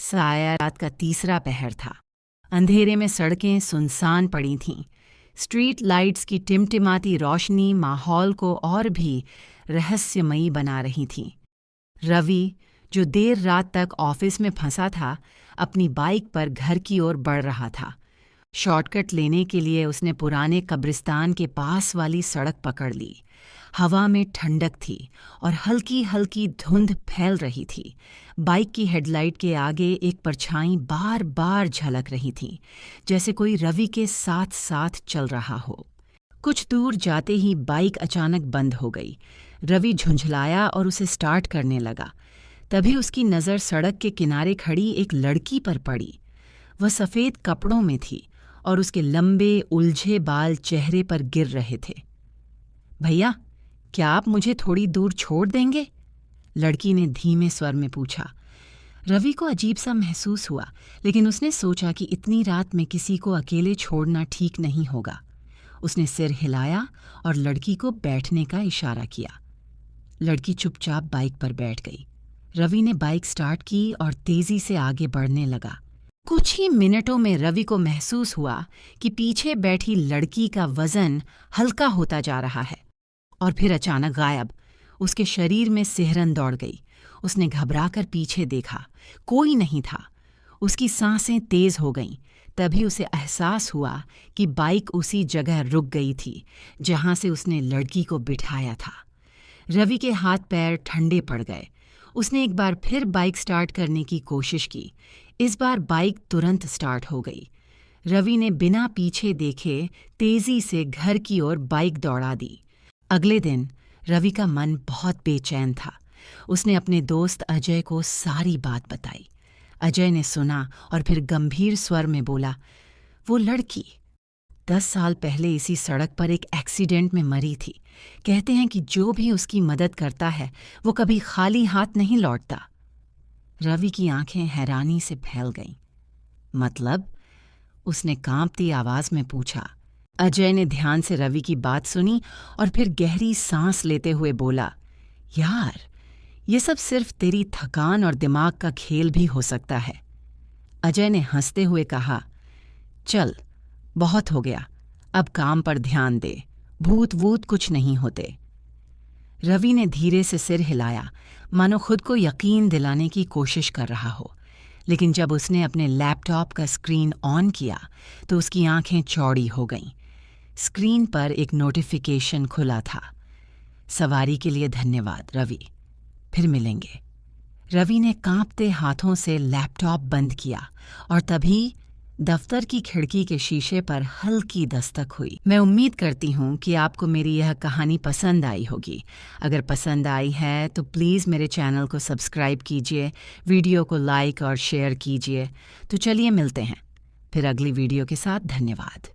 शायद रात का तीसरा पहर था। अंधेरे में सड़कें सुनसान पड़ी थीं। स्ट्रीट लाइट्स की टिमटिमाती रोशनी माहौल को और भी रहस्यमयी बना रही थी। रवि, जो देर रात तक ऑफिस में फंसा था, अपनी बाइक पर घर की ओर बढ़ रहा था। शॉर्टकट लेने के लिए उसने पुराने कब्रिस्तान के पास वाली सड़क पकड़ ली। हवा में ठंडक थी और हल्की हल्की धुंध फैल रही थी। बाइक की हेडलाइट के आगे एक परछाई बार बार झलक रही थी, जैसे कोई रवि के साथ साथ चल रहा हो। कुछ दूर जाते ही बाइक अचानक बंद हो गई। रवि झुंझलाया और उसे स्टार्ट करने लगा। तभी उसकी नज़र सड़क के किनारे खड़ी एक लड़की पर पड़ी। वह सफ़ेद कपड़ों में थी और उसके लंबे उलझे बाल चेहरे पर गिर रहे थे। भैया, क्या आप मुझे थोड़ी दूर छोड़ देंगे? लड़की ने धीमे स्वर में पूछा। रवि को अजीब सा महसूस हुआ, लेकिन उसने सोचा कि इतनी रात में किसी को अकेले छोड़ना ठीक नहीं होगा। उसने सिर हिलाया और लड़की को बैठने का इशारा किया। लड़की चुपचाप बाइक पर बैठ गई। रवि ने बाइक स्टार्ट की और तेजी से आगे बढ़ने लगा। कुछ ही मिनटों में रवि को महसूस हुआ कि पीछे बैठी लड़की का वजन हल्का होता जा रहा है और फिर अचानक गायब। उसके शरीर में सिहरन दौड़ गई। उसने घबराकर पीछे देखा, कोई नहीं था। उसकी सांसें तेज हो गईं। तभी उसे एहसास हुआ कि बाइक उसी जगह रुक गई थी जहां से उसने लड़की को बिठाया था। रवि के हाथ पैर ठंडे पड़ गए। उसने एक बार फिर बाइक स्टार्ट करने की कोशिश की। इस बार बाइक तुरंत स्टार्ट हो गई। रवि ने बिना पीछे देखे तेजी से घर की ओर बाइक दौड़ा दी। अगले दिन रवि का मन बहुत बेचैन था। उसने अपने दोस्त अजय को सारी बात बताई। अजय ने सुना और फिर गंभीर स्वर में बोला, वो लड़की 10 साल पहले इसी सड़क पर एक एक्सीडेंट में मरी थी। कहते हैं कि जो भी उसकी मदद करता है वो कभी खाली हाथ नहीं लौटता। रवि की आंखें हैरानी से फैल गईं। मतलब? उसने कांपती आवाज में पूछा। अजय ने ध्यान से रवि की बात सुनी और फिर गहरी सांस लेते हुए बोला, यार, ये सब सिर्फ तेरी थकान और दिमाग का खेल भी हो सकता है। अजय ने हंसते हुए कहा, चल, बहुत हो गया, अब काम पर ध्यान दे। भूत वूत कुछ नहीं होते। रवि ने धीरे से सिर हिलाया, मानो खुद को यकीन दिलाने की कोशिश कर रहा हो। लेकिन जब उसने अपने लैपटॉप का स्क्रीन ऑन किया तो उसकी आंखें चौड़ी हो गईं। स्क्रीन पर एक नोटिफिकेशन खुला था, सवारी के लिए धन्यवाद रवि, फिर मिलेंगे। रवि ने कांपते हाथों से लैपटॉप बंद किया और तभी दफ्तर की खिड़की के शीशे पर हल्की दस्तक हुई। मैं उम्मीद करती हूँ कि आपको मेरी यह कहानी पसंद आई होगी। अगर पसंद आई है तो प्लीज़ मेरे चैनल को सब्सक्राइब कीजिए, वीडियो को लाइक और शेयर कीजिए। तो चलिए मिलते हैं फिर अगली वीडियो के साथ। धन्यवाद।